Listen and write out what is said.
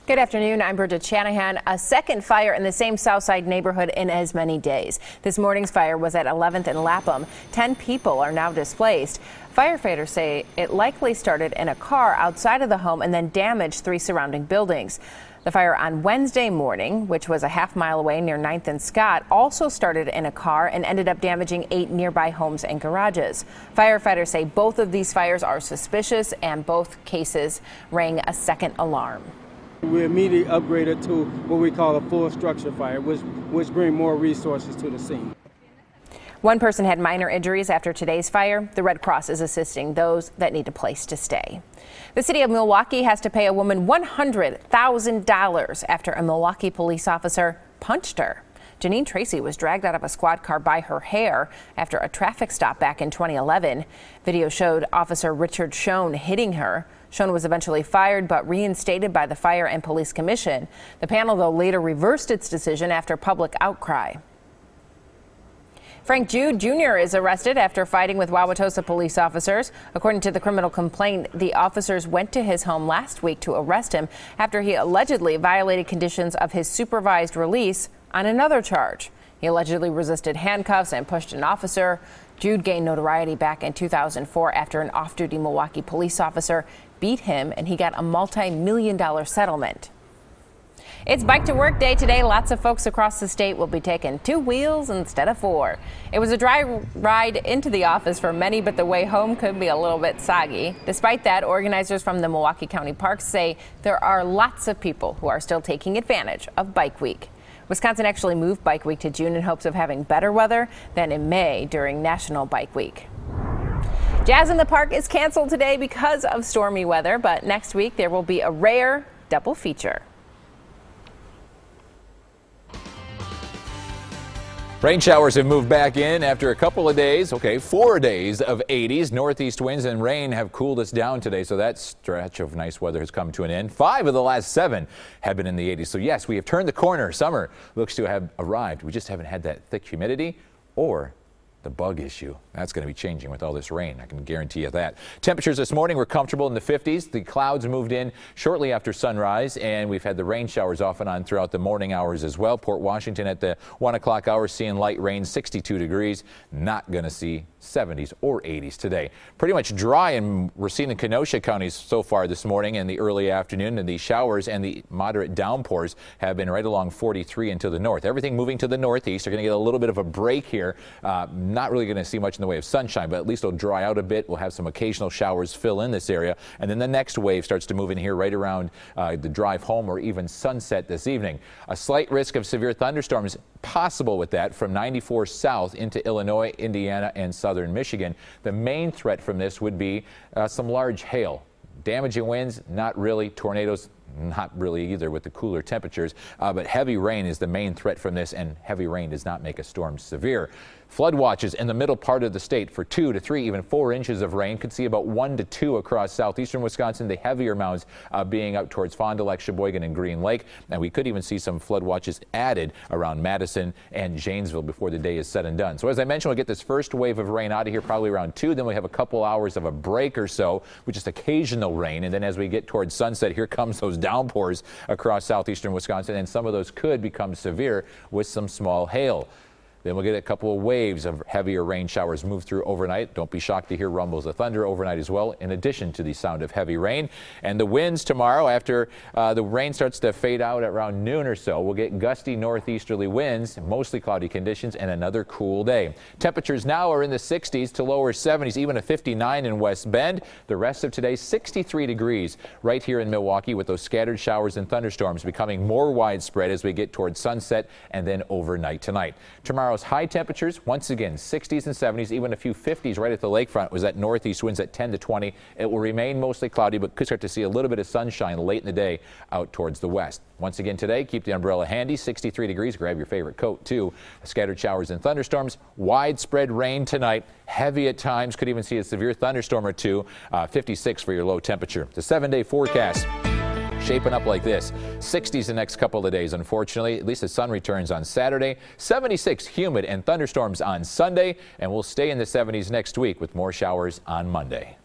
Good afternoon. I'm Bridget Shanahan. A second fire in the same Southside neighborhood in as many days. This morning's fire was at 11th and Lapham. 10 people are now displaced. Firefighters say it likely started in a car outside of the home and then damaged 3 surrounding buildings. The fire on Wednesday morning, which was a half-mile away near 9th and Scott, also started in a car and ended up damaging 8 nearby homes and garages. Firefighters say both of these fires are suspicious and both cases rang a second alarm. We immediately upgraded to what we call a full structure fire, which bring more resources to the scene. One person had minor injuries after today's fire. The Red Cross is assisting those that need a place to stay. The city of Milwaukee has to pay a woman $100,000 after a Milwaukee police officer punched her. Janine Tracy was dragged out of a squad car by her hair after a traffic stop back in 2011. Video showed Officer Richard Schoen hitting her. Schoen was eventually fired but reinstated by the Fire and Police Commission. The panel, though, later reversed its decision after public outcry. Frank Jude Jr. is arrested after fighting with Wauwatosa police officers. According to the criminal complaint, the officers went to his home last week to arrest him after he allegedly violated conditions of his supervised release on another charge. He allegedly resisted handcuffs and pushed an officer. Jude gained notoriety back in 2004 after an off-duty Milwaukee police officer beat him, and he got a multi-million-dollar settlement. It's Bike to Work Day today. Lots of folks across the state will be taking 2 wheels instead of 4. It was a dry ride into the office for many, but the way home could be a little bit soggy. Despite that, organizers from the Milwaukee County Parks say there are lots of people who are still taking advantage of Bike Week. Wisconsin actually moved Bike Week to June in hopes of having better weather than in May during National Bike Week. Jazz in the Park is canceled today because of stormy weather, but next week there will be a rare double feature. Rain showers have moved back in after a couple of days. 4 days of 80s. Northeast winds and rain have cooled us down today, so that stretch of nice weather has come to an end. 5 of the last 7 have been in the 80s. So yes, we have turned the corner. Summer looks to have arrived. We just haven't had that thick humidity or the bug issue. That's going to be changing with all this rain. I can guarantee you that. Temperatures this morning were comfortable in the 50s. The clouds moved in shortly after sunrise, and we've had the rain showers off and on throughout the morning hours as well. Port Washington at the 1 o'clock hour seeing light rain, 62 degrees. Not going to see 70s or 80s today. Pretty much dry in Racine and Kenosha counties so far this morning in the early afternoon, and the showers and the moderate downpours have been right along 43 and to the north. Everything moving to the northeast. You're going to get a little bit of a break here. Not really going to see much in the way of sunshine, but at least it'll dry out a bit. We'll have some occasional showers fill in this area, and then the next wave starts to move in here right around the drive home or even sunset this evening. A slight risk of severe thunderstorms possible with that from 94 south into Illinois, Indiana, and southern Michigan. The main threat from this would be some large hail. Damaging winds, not really. Tornadoes, not really either with the cooler temperatures, but heavy rain is the main threat from this, and heavy rain does not make a storm severe. Flood watches in the middle part of the state for 2 to 3, even 4 inches of rain. Could see about 1 to 2 across southeastern Wisconsin. The heavier amounts being out towards Fond du Lac, Sheboygan, and Green Lake. And we could even see some flood watches added around Madison and Janesville before the day is said and done. So as I mentioned, we'll get this first wave of rain out of here probably around 2. Then we have a couple hours of a break or so with just occasional rain. And then as we get towards sunset, here comes those downpours across southeastern Wisconsin. And some of those could become severe with some small hail. Then we'll get a couple of waves of heavier rain showers move through overnight. Don't be shocked to hear rumbles of thunder overnight as well, in addition to the sound of heavy rain. And the winds tomorrow, after the rain starts to fade out at around noon or so, we'll get gusty northeasterly winds, mostly cloudy conditions, and another cool day. Temperatures now are in the 60s to lower 70s, even a 59 in West Bend. The rest of today, 63 degrees right here in Milwaukee, with those scattered showers and thunderstorms becoming more widespread as we get towards sunset and then overnight tonight. Tomorrow's high temperatures, once again, 60s and 70s, even a few 50s right at the lakefront. Was that northeast winds at 10 to 20. It will remain mostly cloudy, but could start to see a little bit of sunshine late in the day out towards the west. Once again today, keep the umbrella handy, 63 degrees. Grab your favorite coat, too. Scattered showers and thunderstorms. Widespread rain tonight. Heavy at times. Could even see a severe thunderstorm or two. 56 for your low temperature. The 7-day forecast shaping up like this. 60s the next couple of days, unfortunately. At least the sun returns on Saturday. 76 humid and thunderstorms on Sunday. And we'll stay in the 70s next week with more showers on Monday.